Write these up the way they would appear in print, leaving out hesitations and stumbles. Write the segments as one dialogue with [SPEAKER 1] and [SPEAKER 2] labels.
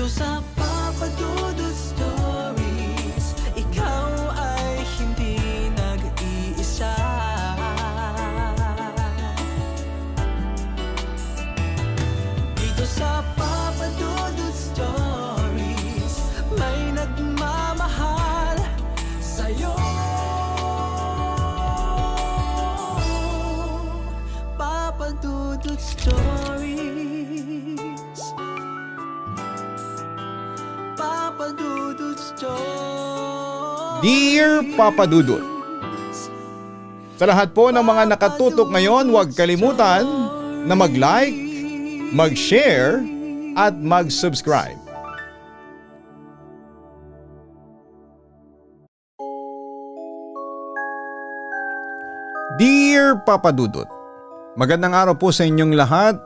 [SPEAKER 1] sa Papa Dudut Stories, ikaw ay hindi nag-iisa. Dito sa Papa Dudut Stories, may nagmamahal sa'yo. Papa Dudut Stories, Papa Dudut Stories.
[SPEAKER 2] Dear Papa Dudut, sa lahat po ng mga nakatutok ngayon, huwag kalimutan na mag-like, mag-share at mag-subscribe. Dear Papa Dudut, magandang araw po sa inyong lahat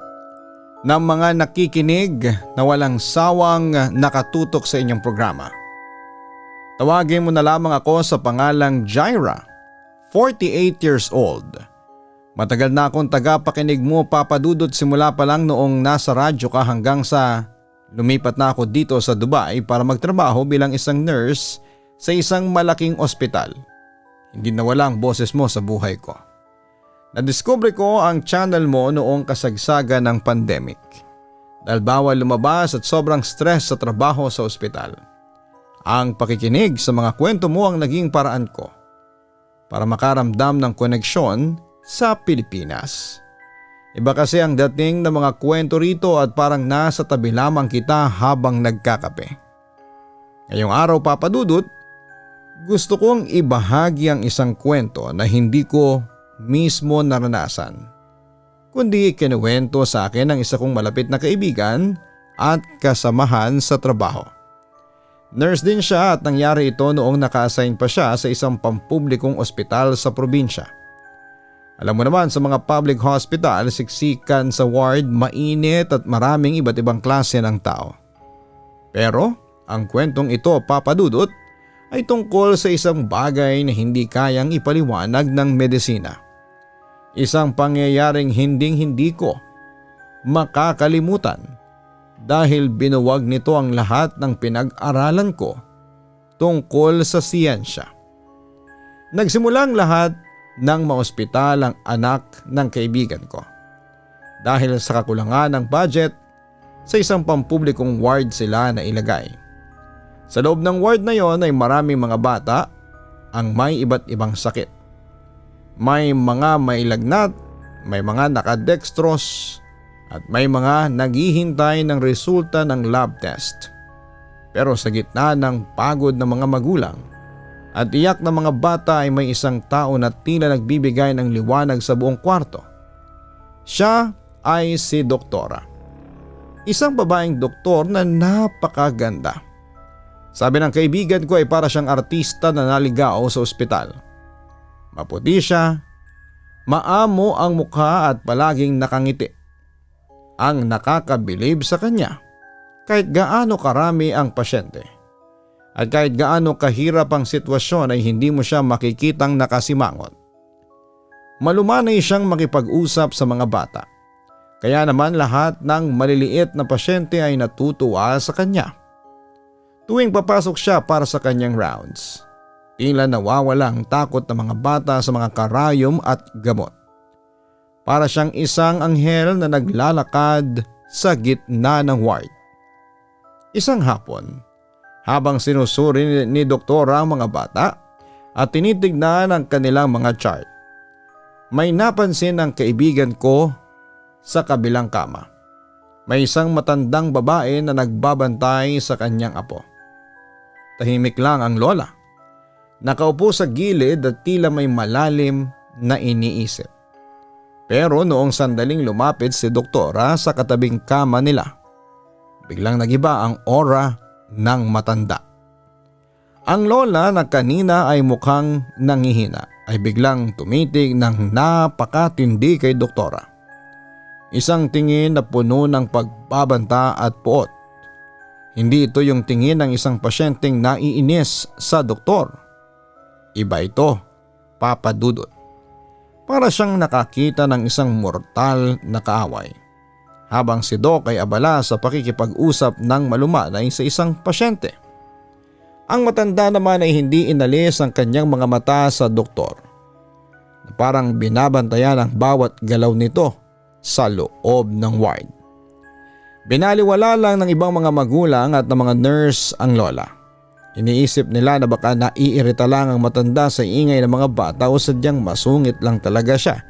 [SPEAKER 2] ng mga nakikinig na walang sawang nakatutok sa inyong programa. Tawagin mo na lamang ako sa pangalang Jaira, 48 years old. Matagal na akong tagapakinig mo, Papa Dudut, simula pa lang noong nasa radyo ka hanggang sa lumipat na ako dito sa Dubai para magtrabaho bilang isang nurse sa isang malaking ospital. Hindi nawala ang boses mo sa buhay ko. Nadiskubre ko ang channel mo noong kasagsagan ng pandemic. Dahil bawal lumabas at sobrang stress sa trabaho sa ospital. Ang pakikinig sa mga kwento mo ang naging paraan ko para makaramdam ng koneksyon sa Pilipinas. Iba kasi ang dating ng mga kwento rito at parang nasa tabi lamang kita habang nagkakape. Ngayong araw, Papa Dudut, gusto kong ibahagi ang isang kwento na hindi ko mismo naranasan, kundi kinuwento sa akin ng isa kong malapit na kaibigan at kasamahan sa trabaho. Nurse din siya at nangyari ito noong naka-assign pa siya sa isang pampublikong ospital sa probinsya. Alam mo naman, sa mga public hospital, siksikan sa ward, mainit at maraming iba't ibang klase ng tao. Pero ang kwentong ito, Papa Dudut, ay tungkol sa isang bagay na hindi kayang ipaliwanag ng medisina. Isang pangyayaring hinding-hindi ko makakalimutan dahil binuwag nito ang lahat ng pinag-aralan ko tungkol sa siyensya. Nagsimula ang lahat ng maospital ang anak ng kaibigan ko. Dahil sa kakulangan ng budget, sa isang pampublikong ward sila na ilagay. Sa loob ng ward na yon ay maraming mga bata ang may iba't ibang sakit. May mga may lagnat, may mga nakadextrose at may mga naghihintay ng resulta ng lab test. Pero sa gitna ng pagod ng mga magulang at iyak ng mga bata ay may isang tao na tila nagbibigay ng liwanag sa buong kwarto. Siya ay si Doktora. Isang babaeng doktor na napakaganda. Sabi ng kaibigan ko ay para siyang artista na naligaw sa ospital. Maputi siya, maamo ang mukha at palaging nakangiti. Ang nakakabilib sa kanya kahit gaano karami ang pasyente. At kahit gaano kahirap ang sitwasyon ay hindi mo siya makikitang nakasimangot. Malumanay siyang makipag-usap sa mga bata. Kaya naman lahat ng maliliit na pasyente ay natutuwa sa kanya. Tuwing papasok siya para sa kanyang rounds, tila nawawala ang takot ng mga bata sa mga karayom at gamot. Para siyang isang anghel na naglalakad sa gitna ng ward. Isang hapon, habang sinusuri ni Doktora ang mga bata at tinitignan ang kanilang mga chart, may napansin ang kaibigan ko sa kabilang kama. May isang matandang babae na nagbabantay sa kanyang apo. Tahimik lang ang lola. Nakaupo sa gilid at tila may malalim na iniisip. Pero noong sandaling lumapit si Doktora sa katabing kama nila, biglang nagiba ang aura ng matanda. Ang lola na kanina ay mukhang nangihina ay biglang tumitig ng napakatindi kay Doktora. Isang tingin na puno ng pagbabanta at puot. Hindi ito yung tingin ng isang pasyenteng naiinis sa doktor. Iba ito, Papa Dudut. Para siyang nakakita ng isang mortal na kaaway. habang si Doc ay abala sa pakikipag-usap ng malumanay sa isang pasyente. Ang matanda naman ay hindi inalis ang kanyang mga mata sa doktor na parang binabantayan ang bawat galaw nito sa loob ng ward. Binaliwala lang ng ibang mga magulang at ng mga nurse ang lola. Iniisip nila na baka naiirita lang ang matanda sa ingay ng mga bata o sadyang masungit lang talaga siya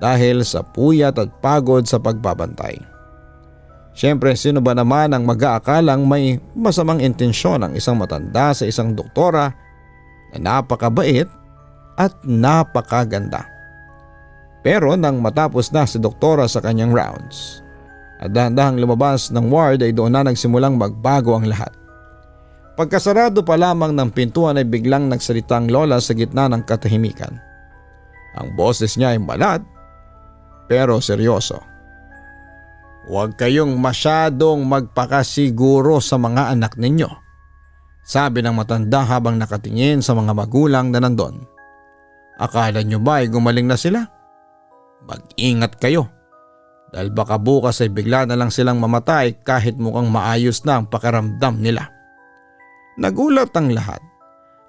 [SPEAKER 2] dahil sa puyat at pagod sa pagbabantay. Siyempre, sino ba naman ang mag-aakalang may masamang intensyon ang isang matanda sa isang doktora na napakabait at napakaganda. Pero nang matapos na si doktora sa kanyang rounds at dahan-dahang lumabas ng ward ay doon na nagsimulang magbago ang lahat. Pagkasarado pa lamang ng pintuan ay biglang nagsalita ang lola sa gitna ng katahimikan. Ang boses niya ay malat pero seryoso. "Huwag kayong masyadong magpakasiguro sa mga anak ninyo," sabi ng matanda habang nakatingin sa mga magulang na nandun. "Akala nyo ba ay gumaling na sila? Mag-ingat kayo dahil baka bukas ay bigla na lang silang mamatay kahit mukhang maayos na ang pakiramdam nila." Nagulat ang lahat.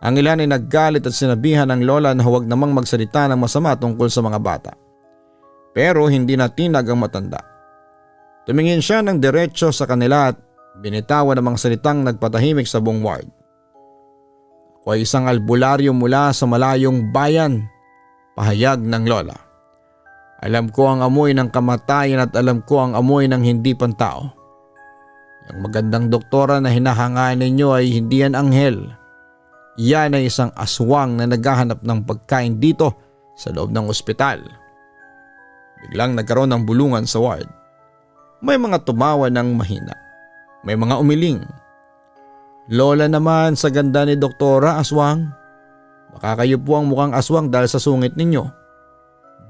[SPEAKER 2] Ang ilan ay naggalit at sinabihan ng lola na huwag namang magsalita ng masama tungkol sa mga bata. Pero hindi natinag ang matanda. Tumingin siya ng diretsyo sa kanila at binitawan ng mga salitang nagpatahimik sa buong ward. "Ako ay isang albularyo mula sa malayong bayan," pahayag ng lola. "Alam ko ang amoy ng kamatayan at alam ko ang amoy ng hindi pantao. Yung magandang doktora na hinahangaan ninyo ay hindi yan anghel. Yan ay isang aswang na naghahanap ng pagkain dito sa loob ng ospital." Biglang nagkaroon ng bulungan sa ward. May mga tumawa ng mahina. May mga umiling. "Lola naman sa ganda ni doktora, aswang. Baka kayo po ang mukhang aswang dahil sa sungit ninyo."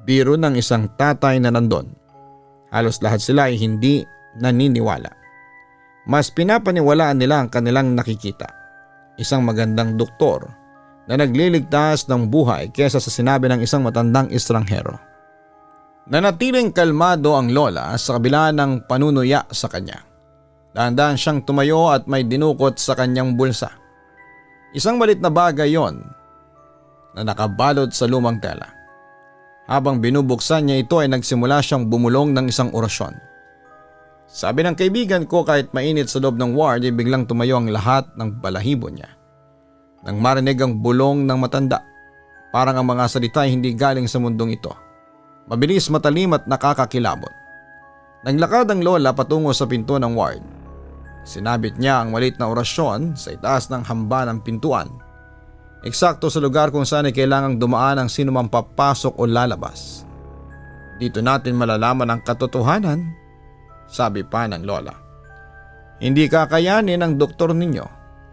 [SPEAKER 2] Biro ng isang tatay na nandun. Halos lahat sila ay hindi naniniwala. Mas pinapaniwalaan nila ang kanilang nakikita. Isang magandang doktor na nagliligtas ng buhay kesa sa sinabi ng isang matandang estranghero. Nanatiling kalmado ang lola sa kabila ng panunuya sa kanya. Dahan-dahan siyang tumayo at may dinukot sa kanyang bulsa. Isang malit na bagay yon na nakabalot sa lumang tela. Habang binubuksan niya ito ay nagsimula siyang bumulong ng isang orasyon. Sabi ng kaibigan ko, kahit mainit sa loob ng ward ay biglang tumayo ang lahat ng balahibo niya. Nang marinig ang bulong ng matanda, parang ang mga salita ay hindi galing sa mundong ito. Mabilis, matalim at nakakakilabot. Naglakad ang lola patungo sa pinto ng ward. Sinabit niya ang maliit na orasyon sa itaas ng hamba ng pintuan. Eksakto sa lugar kung saan ay kailangang dumaan ang sino mang papasok o lalabas. "Dito natin malalaman ang katotohanan," sabi pa ng lola. "Hindi kakayanin ng doktor ninyo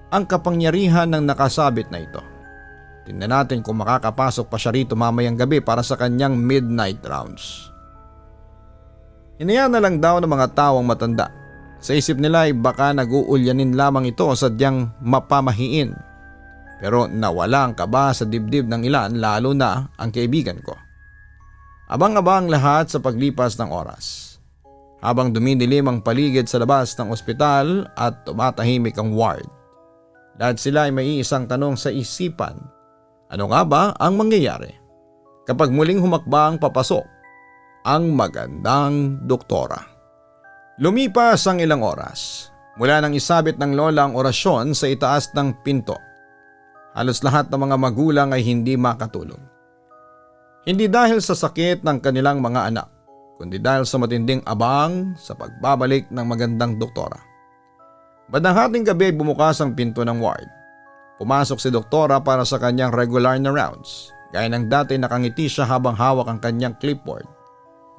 [SPEAKER 2] ang kapangyarihan ng nakasabit na ito. Tingnan natin kung makakapasok pa siya rito mamayang gabi para sa kanyang midnight rounds." Hinayaan na lang daw ng mga tawang matanda. Sa isip nila ay baka nag-uulyanin lamang ito o sadyang mapamahiin. Pero nawala ang kaba sa dibdib ng ilan, lalo na ang kaibigan ko. Abang-abang lahat sa paglipas ng oras. Habang dumidilim ang paligid sa labas ng ospital at tumatahimik ang ward. Lahat sila ay may isang tanong sa isipan. Ano nga ba ang mangyayari kapag muling humakbang papasok ang magandang doktora? Lumipas ang ilang oras mula nang isabit ng lola ang orasyon sa itaas ng pinto. Halos lahat ng mga magulang ay hindi makatulog. Hindi dahil sa sakit ng kanilang mga anak, kundi dahil sa matinding abang sa pagbabalik ng magandang doktora. Bandang hating gabi ay bumukas ang pinto ng ward. Pumasok si doktora para sa kanyang regular na rounds. Gaya ng dati, nakangiti siya habang hawak ang kanyang clipboard.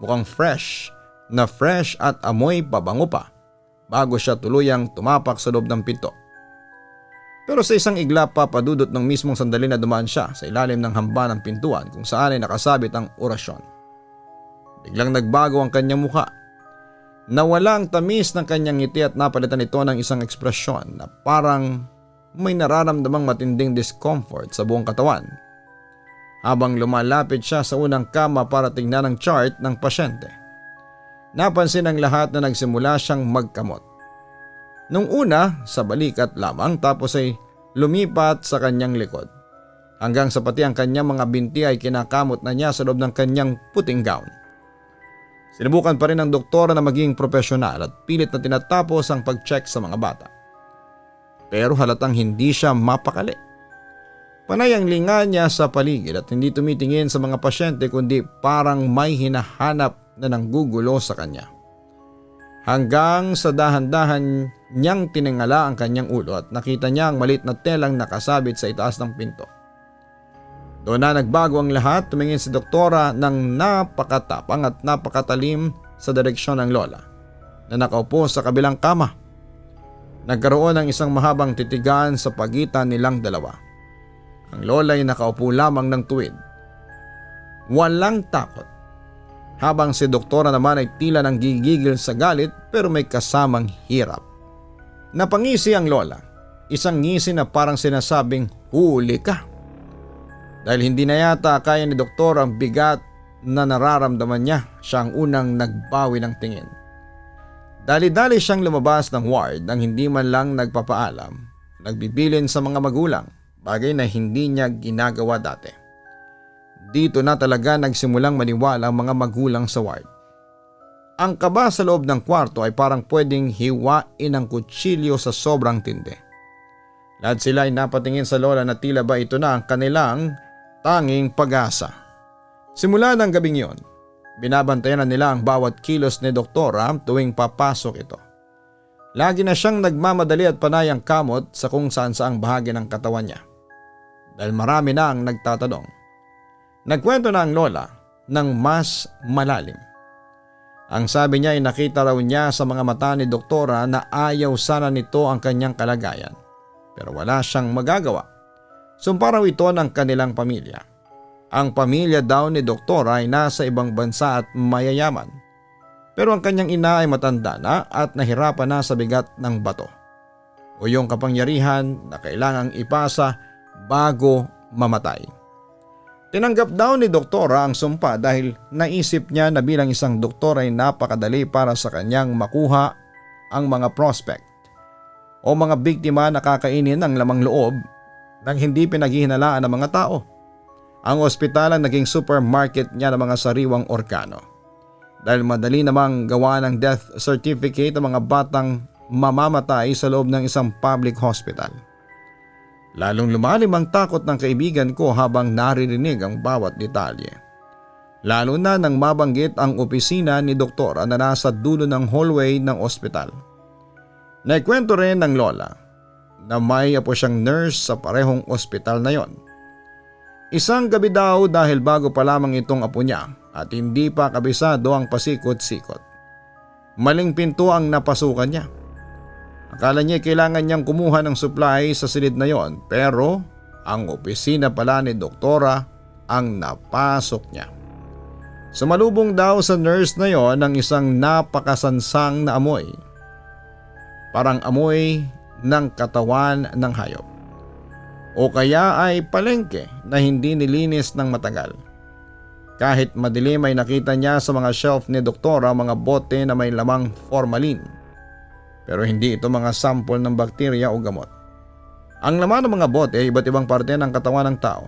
[SPEAKER 2] Mukhang fresh at amoy pabango pa bago siya tuluyang tumapak sa loob ng pinto. Pero sa isang iglap pa, padudot ng mismong sandali na dumaan siya sa ilalim ng hamba ng pintuan kung saan ay nakasabit ang orasyon. Biglang nagbago ang kanyang mukha. Nawala ang tamis ng kanyang ngiti at napalitan ito ng isang ekspresyon na parang may nararamdamang matinding discomfort sa buong katawan. Habang lumalapit siya sa unang kama para tingnan ang chart ng pasyente. Napansin ng lahat na nagsimula siyang magkamot. Nung una sa balikat lamang, tapos ay lumipat sa kanyang likod. Hanggang sa pati ang kanyang mga binti ay kinakamot na niya sa loob ng kanyang puting gown. Sinubukan pa rin ng doktora na maging profesional at pilit na tinatapos ang pag-check sa mga bata. Pero halatang hindi siya mapakali. Panay ang linga niya sa paligid at hindi tumitingin sa mga pasyente kundi parang may hinahanap na nanggugulo sa kanya. Hanggang sa dahan-dahan niyang tiningala ang kanyang ulo at nakita niya ang maliit na telang nakasabit sa itaas ng pinto. Doon na nagbago ang lahat, tumingin si doktora ng napakatapang at napakatalim sa direksyon ng lola na nakaupo sa kabilang kama. Nagkaroon ng isang mahabang titigan sa pagitan nilang dalawa. Ang lola ay nakaupo lamang ng tuwid. Walang takot. Habang si doktora naman ay tila nang gigigil sa galit pero may kasamang hirap. Napangisi ang lola. Isang ngisi na parang sinasabing huli ka. Dahil hindi na yata kaya ni doktor ang bigat na nararamdaman niya, siya ang unang nagbawi ng tingin. Dali-dali siyang lumabas ng ward nang hindi man lang nagpapaalam, nagbibilin sa mga magulang, bagay na hindi niya ginagawa dati. Dito na talaga nagsimulang maniwala ang mga magulang sa ward. Ang kaba sa loob ng kwarto ay parang pwedeng hiwain ng kutsilyo sa sobrang tindi. Lahat sila ay napatingin sa lola na tila ba ito na ang kanilang tanging pag-asa. Simula ng gabing yon, binabantayan na nila ang bawat kilos ni doktora tuwing papasok ito. Lagi na siyang nagmamadali at panay ang kamot sa kung saan saang bahagi ng katawan niya. Dahil marami na ang nagtatanong. Nagkwento na ang lola ng mas malalim. Ang sabi niya ay nakita raw niya sa mga mata ni doktora na ayaw sana nito ang kanyang kalagayan. Pero wala siyang magagawa. Sumpa raw ito ng kanilang pamilya. Ang pamilya daw ni doktora ay nasa ibang bansa at mayayaman. Pero ang kanyang ina ay matanda na at nahirapan na sa bigat ng bato o yung kapangyarihan na kailangang ipasa bago mamatay. Tinanggap daw ni doktora ang sumpa dahil naisip niya na bilang isang doktor ay napakadali para sa kanyang makuha ang mga prospect o mga biktima na kakainin ng lamang loob nang hindi pinaghihinalaan ng mga tao. Ang ospital ang naging supermarket niya ng mga sariwang organo. Dahil madali namang gawa ng death certificate ang mga batang mamamatay sa loob ng isang public hospital. Lalong lumalim ang takot ng kaibigan ko habang naririnig ang bawat detalye. Lalo na nang mabanggit ang opisina ni doktora na nasa dulo ng hallway ng ospital. Naikwento rin ng lola na may apo siyang nurse sa parehong ospital na yon. Isang gabi daw dahil bago pa lamang itong apo niya at hindi pa kabisado ang pasikot-sikot. Maling pinto ang napasukan niya. Akala niya kailangan niyang kumuha ng supply sa silid na yon pero ang opisina pala ni doktora ang napasok niya. Sumalubong daw sa nurse na yon ang isang napakasansang na amoy. Parang amoy ng katawan ng hayop. O kaya ay palengke na hindi nilinis ng matagal. Kahit madilim ay nakita niya sa mga shelf ni doktora mga bote na may lamang formalin. Pero hindi ito mga sample ng bakterya o gamot. Ang laman ng mga bote ay iba't ibang parte ng katawan ng tao.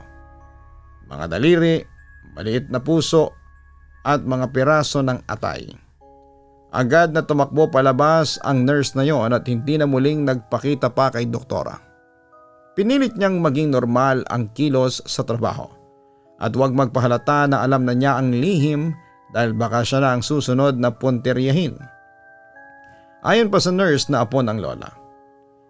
[SPEAKER 2] Mga daliri, maliit na puso at mga piraso ng atay. Agad na tumakbo palabas ang nurse na yon at hindi na muling nagpakita pa kay doktora. Pinilit niyang maging normal ang kilos sa trabaho at huwag magpahalata na alam na niya ang lihim dahil baka siya na ang susunod na punteryahin. Ayon pa sa nurse na apo ng lola,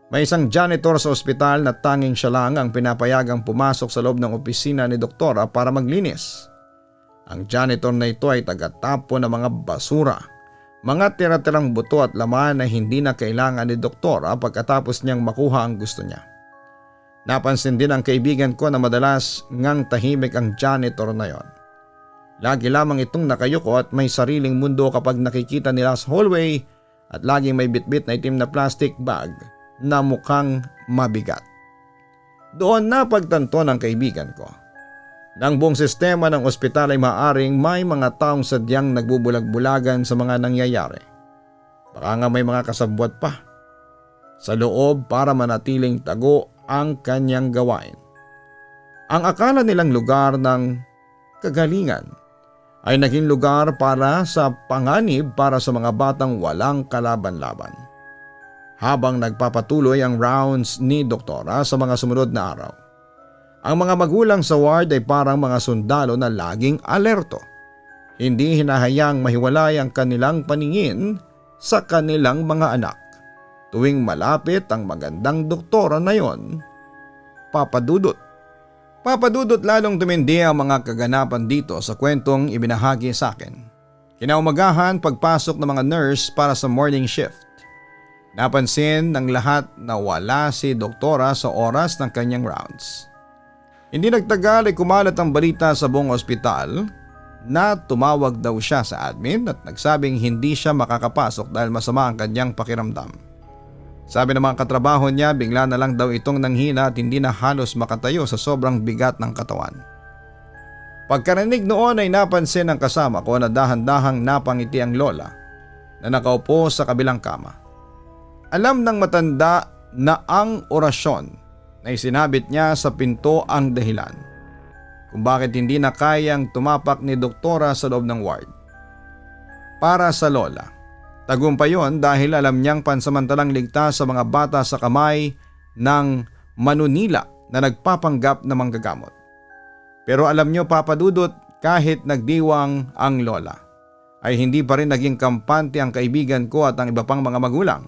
[SPEAKER 2] may isang janitor sa ospital na tanging siya lang ang pinapayagang pumasok sa loob ng opisina ni doktora para maglinis. Ang janitor na ito ay taga-tapo ng mga basura, mga tira-tirang buto at laman na hindi na kailangan ni doktora pagkatapos niyang makuha ang gusto niya. Napansin din ang kaibigan ko na madalas ngang tahimik ang janitor na yon. Lagi lamang itong nakayuko at may sariling mundo kapag nakikita nila sa hallway at laging may bitbit na itim na plastic bag na mukhang mabigat. Doon na pagtanto ng kaibigan ko ng buong sistema ng ospital ay maaring may mga taong sadyang nagbubulag-bulagan sa mga nangyayari. Baka nga may mga kasabwat pa sa loob para manatiling tago ang kanyang gawain. Ang akala nilang lugar ng kagalingan ay naging lugar para sa panganib para sa mga batang walang kalaban-laban. Habang nagpapatuloy ang rounds ni Doktora sa mga sumunod na araw, ang mga magulang sa ward ay parang mga sundalo na laging alerto. Hindi hinahayang mahiwalay ang kanilang paningin sa kanilang mga anak. Tuwing malapit ang magandang doktora na yon, Papadudot. Papadudot lalong tumindi ang mga kaganapan dito sa kwentong ibinahagi sa akin. Kinaumagahan pagpasok ng mga nurse para sa morning shift. Napansin ng lahat na wala si doktora sa oras ng kanyang rounds. Hindi nagtagal ay kumalat ang balita sa buong ospital na tumawag daw siya sa admin at nagsabing hindi siya makakapasok dahil masama ang kanyang pakiramdam. Sabi ng mga katrabaho niya, bigla na lang daw itong nanghina at hindi na halos makatayo sa sobrang bigat ng katawan. Pagkarinig noon ay napansin ng kasama ko na dahan-dahang napangiti ang lola na nakaupo sa kabilang kama. Alam ng matanda na ang orasyon na isinabit niya sa pinto ang dahilan kung bakit hindi na kayang tumapak ni doktora sa loob ng ward. Para sa lola, tagumpay yon dahil alam niyang pansamantalang ligtas sa mga bata sa kamay ng manunila na nagpapanggap na manggagamot. Pero alam niyo Papadudot, kahit nagdiwang ang lola, ay hindi pa rin naging kampante ang kaibigan ko at ang iba pang mga magulang.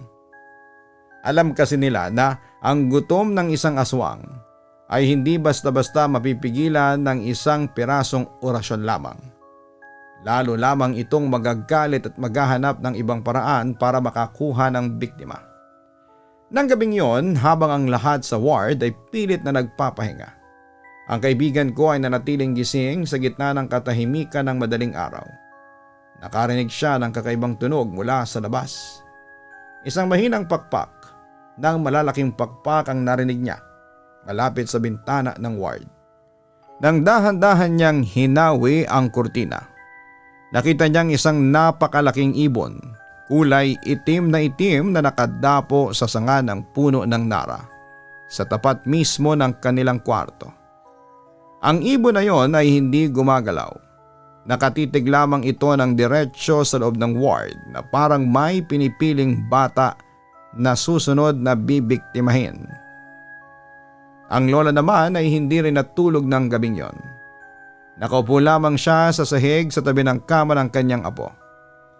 [SPEAKER 2] Alam kasi nila na ang gutom ng isang aswang ay hindi basta-basta mapipigilan ng isang pirasong orasyon lamang. Lalo lamang itong magagalit at maghahanap ng ibang paraan para makakuha ng biktima. Nang gabing yon, habang ang lahat sa ward ay pilit na nagpapahinga, ang kaibigan ko ay nanatiling gising sa gitna ng katahimikan ng madaling araw. Nakarinig siya ng kakaibang tunog mula sa labas. Isang mahinang pakpak ng malalaking pakpak ang narinig niya malapit sa bintana ng ward. Nang dahan-dahan niyang hinawi ang kurtina, nakita niyang isang napakalaking ibon, kulay itim na nakadapo sa sanga ng puno ng nara sa tapat mismo ng kanilang kwarto. Ang ibon na yon ay hindi gumagalaw. Nakatitig lamang ito ng diretsyo sa loob ng ward na parang may pinipiling bata na susunod na bibiktimahin. Ang lola naman ay hindi rin natulog ng gabing yon. Nakaupo lamang siya sa sahig sa tabi ng kama ng kanyang apo.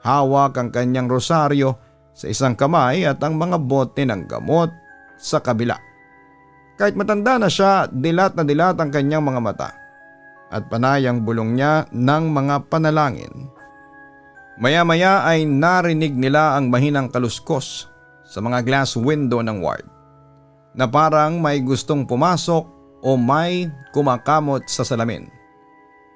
[SPEAKER 2] Hawak ang kanyang rosaryo sa isang kamay at ang mga bote ng gamot sa kabila. Kahit matanda na siya, dilat na dilat ang kanyang mga mata at panay ang bulong niya ng mga panalangin. Maya-maya ay narinig nila ang mahinang kaluskos sa mga glass window ng ward na parang may gustong pumasok o may kumakamot sa salamin.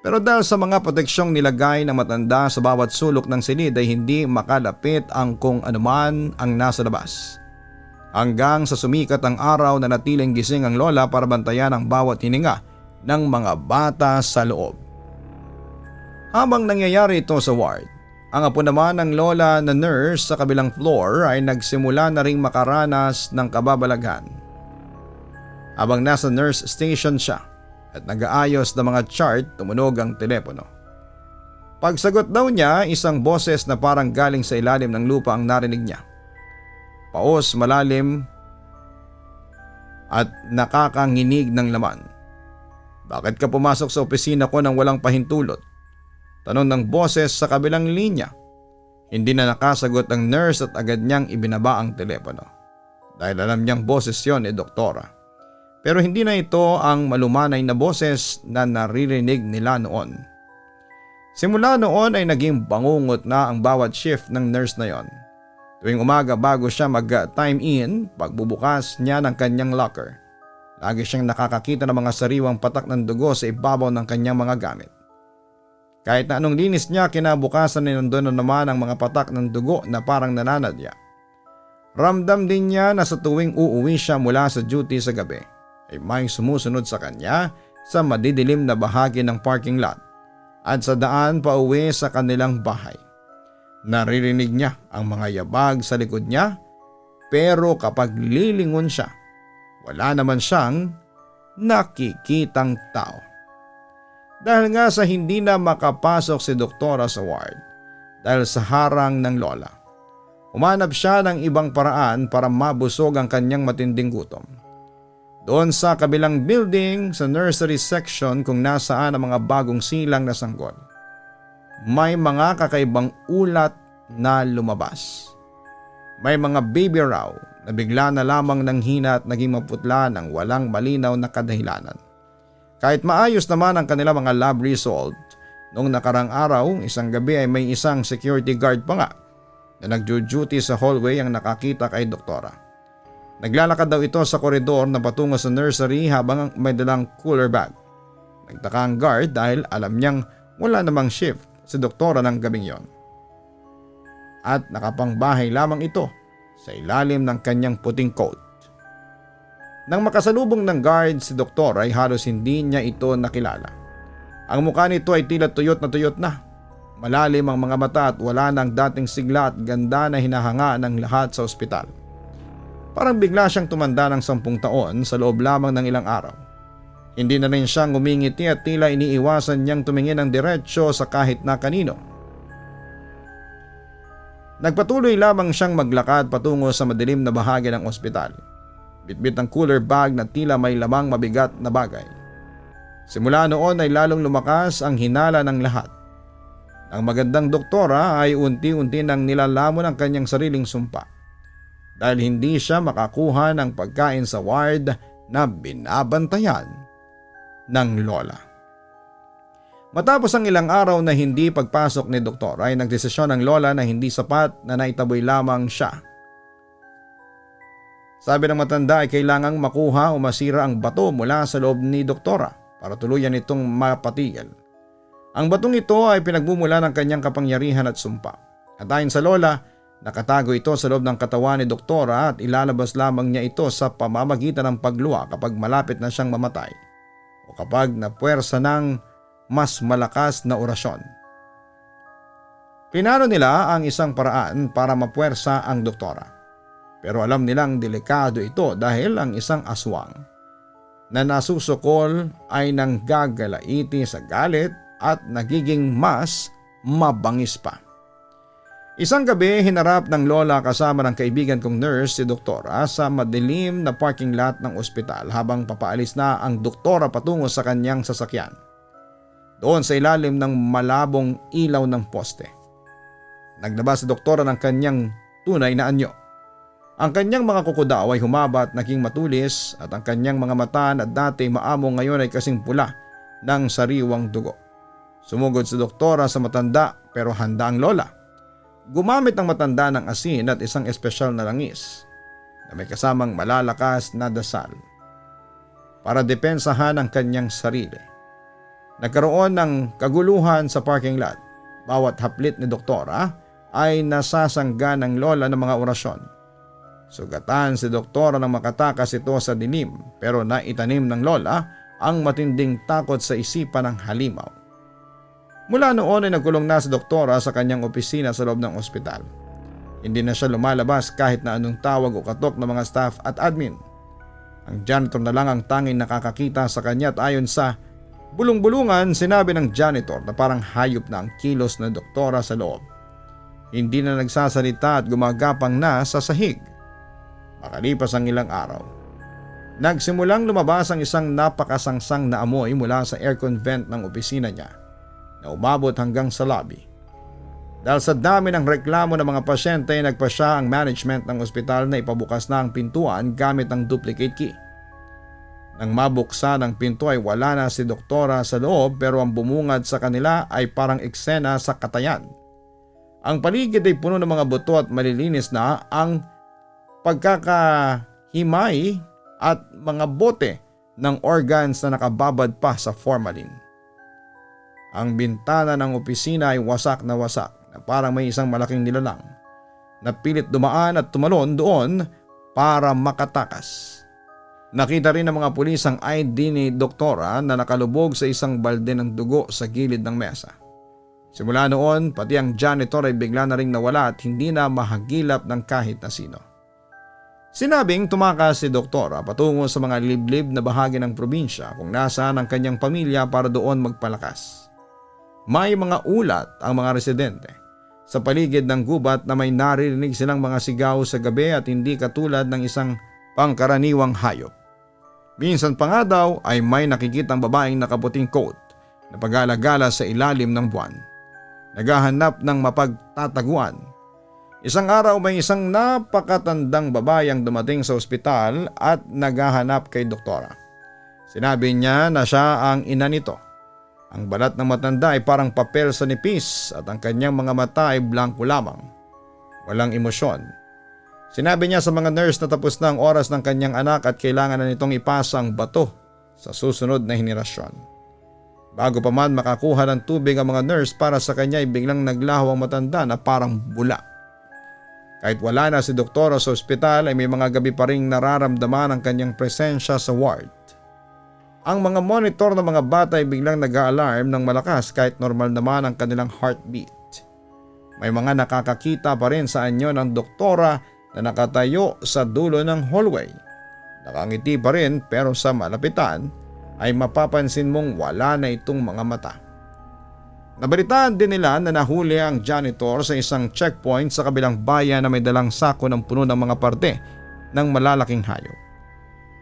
[SPEAKER 2] Pero dahil sa mga proteksyong nilagay ng matanda sa bawat sulok ng silid ay hindi makalapit ang kung anuman ang nasa labas. Hanggang sa sumikat ang araw na natiling gising ang lola para bantayan ang bawat hininga ng mga bata sa loob. Habang nangyayari ito sa ward, ang apo naman ng lola na nurse sa kabilang floor ay nagsimula na ring makaranas ng kababalaghan. Habang nasa nurse station siya at nag-aayos ng mga chart, tumunog ang telepono. Pagsagot daw niya, isang boses na parang galing sa ilalim ng lupa ang narinig niya. Paos, malalim at nakakanginig ng laman. "Bakit ka pumasok sa opisina ko nang walang pahintulot?" tanong ng boses sa kabilang linya. Hindi na nakasagot ang nurse at agad niyang ibinaba ang telepono. Dahil alam niyang boses yon ni doktora. Pero hindi na ito ang malumanay na boses na naririnig nila noon. Simula noon ay naging bangungot na ang bawat shift ng nurse na yon. Tuwing umaga bago siya mag-time in, pagbubukas niya ng kanyang locker, lagi siyang nakakakita ng mga sariwang patak ng dugo sa ibabaw ng kanyang mga gamit. Kahit na anong linis niya, kinabukasan ay nandun na naman ang mga patak ng dugo na parang nananadya. Ramdam din niya na sa tuwing uuwi siya mula sa duty sa gabi, ay may sumusunod sa kanya sa madidilim na bahagi ng parking lot at sa daan pauwi sa kanilang bahay. Naririnig niya ang mga yabag sa likod niya, pero kapag lilingon siya, wala naman siyang nakikitang tao. Dahil nga sa hindi na makapasok si Doktora sa ward dahil sa harang ng lola, humanap siya ng ibang paraan para mabusog ang kanyang matinding gutom. Doon sa kabilang building sa nursery section kung nasaan ang mga bagong silang na sanggol, may mga kakaibang ulat na lumabas. May mga baby raw na bigla na lamang ng hina at naging maputla ng walang malinaw na kadahilanan. Kahit maayos naman ang kanilang mga lab result, noong nakarang araw, isang gabi ay may isang security guard pa nga na nagjo-duty sa hallway ang nakakita kay Doktora. Naglalakad daw ito sa koridor na patungo sa nursery habang may dalang cooler bag. Nagtaka ang guard dahil alam niyang wala namang shift si Doktora ng gabing yon. At nakapangbahay lamang ito sa ilalim ng kanyang puting coat. Nang makasalubong ng guard si Doktora ay halos hindi niya ito nakilala. Ang mukha nito ay tila tuyot na. Malalim ang mga mata at wala nang dating sigla at ganda na hinahanga ng lahat sa ospital. Parang bigla siyang tumanda ng 10 taon sa loob lamang ng ilang araw. Hindi na rin siyang ngumingiti at tila iniiwasan niyang tumingin ng diretsyo sa kahit na kanino. Nagpatuloy lamang siyang maglakad patungo sa madilim na bahagi ng ospital. Bitbit ang cooler bag na tila may lamang mabigat na bagay. Simula noon ay lalong lumakas ang hinala ng lahat. Ang magandang doktora ay unti-unti nang nilalamon ang kanyang sariling sumpa. Dahil hindi siya makakuha ng pagkain sa ward na binabantayan ng lola. Matapos ang ilang araw na hindi pagpasok ni Doktor ay nagdesisyon ang lola na hindi sapat na naitaboy lamang siya. Sabi ng matanda ay kailangang makuha o masira ang bato mula sa loob ni Doktora para tuluyan itong mapatigil. Ang batong ito ay pinagmumula ng kanyang kapangyarihan at sumpa. At ayon sa lola, nakatago ito sa loob ng katawan ni Doktora at ilalabas lamang niya ito sa pamamagitan ng pagluwa kapag malapit na siyang mamatay o kapag napuwersa ng mas malakas na orasyon. Pinano nila ang isang paraan para mapuwersa ang Doktora. Pero alam nilang delikado ito dahil ang isang aswang na nasusukol ay nanggagalaiti sa galit at nagiging mas mabangis pa. Isang gabi, hinarap ng lola kasama ng kaibigan kong nurse si Doktora sa madilim na parking lot ng ospital habang papaalis na ang Doktora patungo sa kanyang sasakyan. Doon sa ilalim ng malabong ilaw ng poste. Naglabas si Doktora ng kanyang tunay na anyo. Ang kanyang mga kuko daw ay humaba at naging matulis at ang kanyang mga mata na dati maamo ngayon ay kasing pula ng sariwang dugo. Sumugod si Doktora sa matanda pero handa ang lola. Gumamit ng matanda ng asin at isang espesyal na langis na may kasamang malalakas na dasal para depensahan ang kanyang sarili. Nagkaroon ng kaguluhan sa parking lot. Bawat haplit ni Doktora ay nasasangga ng lola ng mga orasyon. Sugatan si Doktora nang makatakas ito sa dilim pero naitanim ng lola ang matinding takot sa isipan ng halimaw. Mula noon ay nagkulong na si Doktora sa kanyang opisina sa loob ng ospital. Hindi na siya lumalabas kahit na anong tawag o katok ng mga staff at admin. Ang janitor na lang ang tanging nakakakita sa kanya at ayon sa bulong-bulungan sinabi ng janitor na parang hayop na ang kilos ng Doktora sa loob. Hindi na nagsasalita at gumagapang na sa sahig. Makalipas ang ilang araw, nagsimulang lumabas ang isang napakasangsang na amoy mula sa aircon vent ng opisina niya na umabot hanggang sa lobby. Dahil sa dami ng reklamo ng mga pasyente, nagpasya ang management ng ospital na ipabukas na ang pintuan gamit ang duplicate key. Nang mabuksan ang pinto ay wala na si Doktora sa loob pero ang bumungad sa kanila ay parang eksena sa katayan. Ang paligid ay puno ng mga buto at malilinis na ang pagkakahimay at mga bote ng organs na nakababad pa sa formalin. Ang bintana ng opisina ay wasak na parang may isang malaking nilalang na pilit dumaan at tumalon doon para makatakas. Nakita rin ng mga pulis ang ID ni doktora na nakalubog sa isang balde ng dugo sa gilid ng mesa. Simula noon, pati ang janitor ay bigla na ring nawala at hindi na mahagilap ng kahit na sino. Sinabing tumakas si doktora patungo sa mga liblib na bahagi ng probinsya kung nasaan ang kanyang pamilya para doon magpalakas. May mga ulat ang mga residente sa paligid ng gubat na may naririnig silang mga sigaw sa gabi at hindi katulad ng isang pangkaraniwang hayop. Minsan pa nga daw ay may nakikitang babaeng nakaputing coat na pag-alagala sa ilalim ng buwan. Naghahanap ng mapagtataguan. Isang araw may isang napakatandang babae ang dumating sa ospital at naghahanap kay doktora. Sinabi niya na siya ang ina nito. Ang balat ng matanda ay parang papel sa nipis at ang kanyang mga mata ay blanko lamang. Walang emosyon. Sinabi niya sa mga nurse na tapos na ang oras ng kanyang anak at kailangan na nitong ipasa ang bato sa susunod na henerasyon. Bago pa man makakuha ng tubig ang mga nurse para sa kanya ay biglang naglaho ang matanda na parang bula. Kahit wala na si doktora sa ospital ay may mga gabi pa ring nararamdaman ang kanyang presensya sa ward. Ang mga monitor ng mga bata ay biglang nag-a-alarm ng malakas kahit normal naman ang kanilang heartbeat. May mga nakakakita pa rin sa anyo ng doktora na nakatayo sa dulo ng hallway. Nakangiti pa rin pero sa malapitan ay mapapansin mong wala na itong mga mata. Nabalitaan din nila na nahuli ang janitor sa isang checkpoint sa kabilang bayan na may dalang sako ng puno ng mga parte ng malalaking hayop.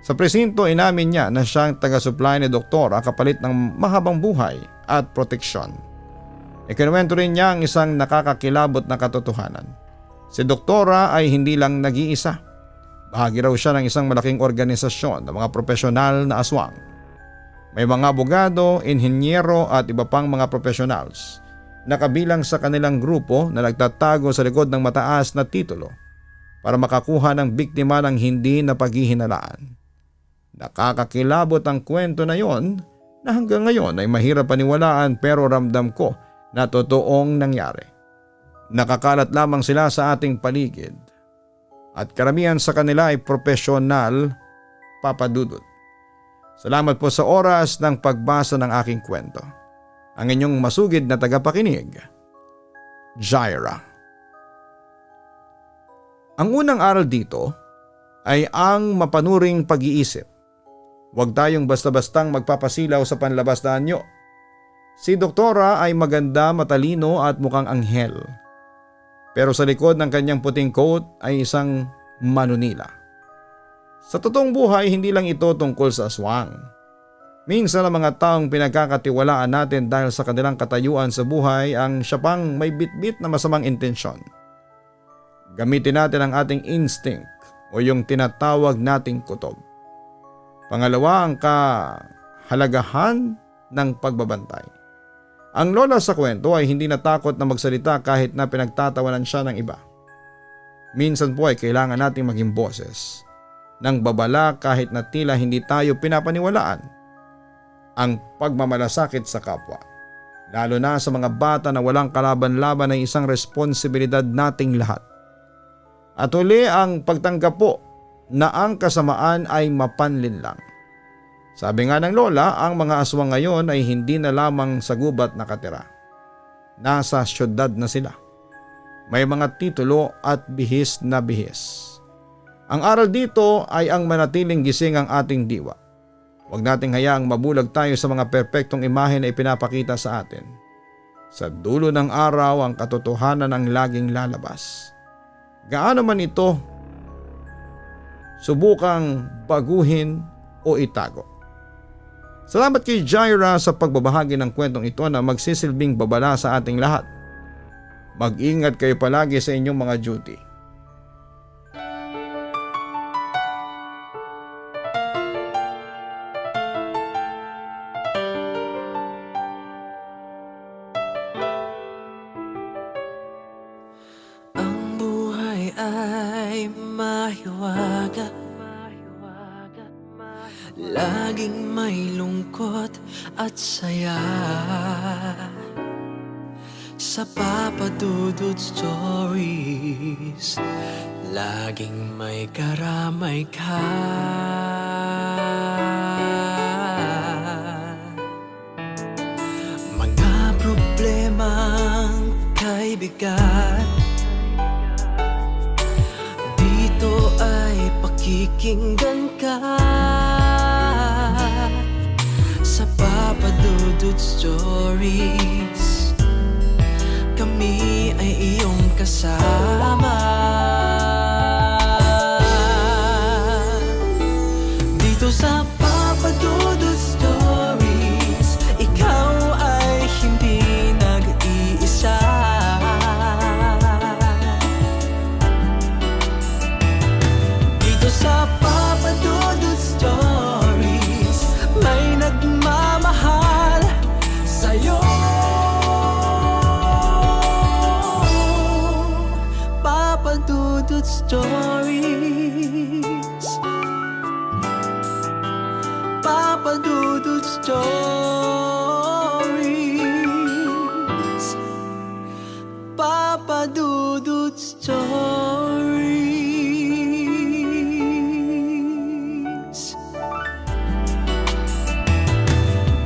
[SPEAKER 2] Sa presinto inamin niya na siyang taga-supply ni doktora kapalit ng mahabang buhay at proteksyon. Ikinuwento rin niya ang isang nakakakilabot na katotohanan. Si doktora ay hindi lang nag-iisa. Bahagi raw siya ng isang malaking organisasyon ng mga profesional na aswang. May mga abogado, inhinyero at iba pang mga professionals na kabilang sa kanilang grupo na nagtatago sa likod ng mataas na titulo para makakuha ng biktima ng hindi na paghihinalaan. Nakakakilabot ang kwento na yon na hanggang ngayon ay mahirap paniwalaan pero ramdam ko na totoong nangyari. Nakakalat lamang sila sa ating paligid at karamihan sa kanila ay profesional, Papa Dudut. Salamat po sa oras ng pagbasa ng aking kwento. Ang inyong masugid na tagapakinig, Jaira. Ang unang aral dito ay ang mapanuring pag-iisip. Huwag tayong basta-bastang magpapasilaw sa panlabas na anyo. Si doktora ay maganda, matalino at mukhang anghel. Pero sa likod ng kanyang puting coat ay isang manunila. Sa totoong buhay, hindi lang ito tungkol sa aswang. Minsan ang mga taong pinagkakatiwalaan natin dahil sa kanilang katayuan sa buhay ang siya pang may bitbit na masamang intensyon. Gamitin natin ang ating instinct o yung tinatawag nating kutob. Pangalawa, ang kahalagahan ng pagbabantay. Ang lola sa kwento ay hindi natakot na magsalita kahit na pinagtatawanan siya ng iba. Minsan po ay kailangan nating maging boses ng babala kahit na tila hindi tayo pinapaniwalaan. Ang pagmamalasakit sa kapwa, lalo na sa mga bata na walang kalaban-laban ay isang responsibilidad nating lahat. At uli ang pagtanggap po na ang kasamaan ay mapanlin lang. Sabi nga ng lola, ang mga aswang ngayon ay hindi na lamang sa gubat nakatira. Nasa syudad na sila. May mga titulo at bihis na bihis. Ang aral dito ay ang manatiling gising ang ating diwa. Huwag nating hayaang mabulag tayo sa mga perpektong imahe na ipinapakita sa atin. Sa dulo ng araw ang katotohanan ang laging lalabas. Gaano man ito subukang baguhin o itago. Salamat kay Jaira sa pagbabahagi ng kwentong ito na magsisilbing babala sa ating lahat. Mag-ingat kayo palagi sa inyong mga duty.
[SPEAKER 1] Ang buhay ay mahiwaga, laging may lungkot at saya. Sa Papa Dudut Stories, laging may karamay ka. mabigat. Dito ay pakikinggan ka sa Papa Dudut Stories. Kami ay iyong kasama. Dito sa Papa Dudut Stories, ikaw ay hindi nag-iisa. Dito sa Papa Dudut Stories, may nagmamahal sa'yo. Papa Dudut Stories, Papa Dudut Stories, Papa Dudut Stories.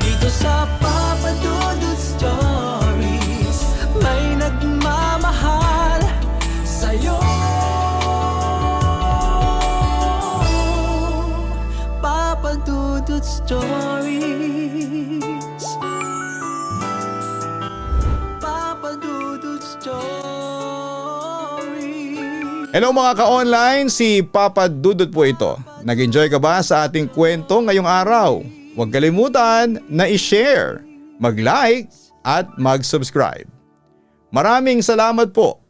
[SPEAKER 1] Dito sa Papa Dudut Stories, may nagmamahal sa'yo. Papa Dudut Stories, Papa Dudut Stories.
[SPEAKER 2] Hello mga ka-online, si Papa Dudut po ito. Nag-enjoy ka ba sa ating kwento ngayong araw? Huwag kalimutan na i-share, mag-like at mag-subscribe. Maraming salamat po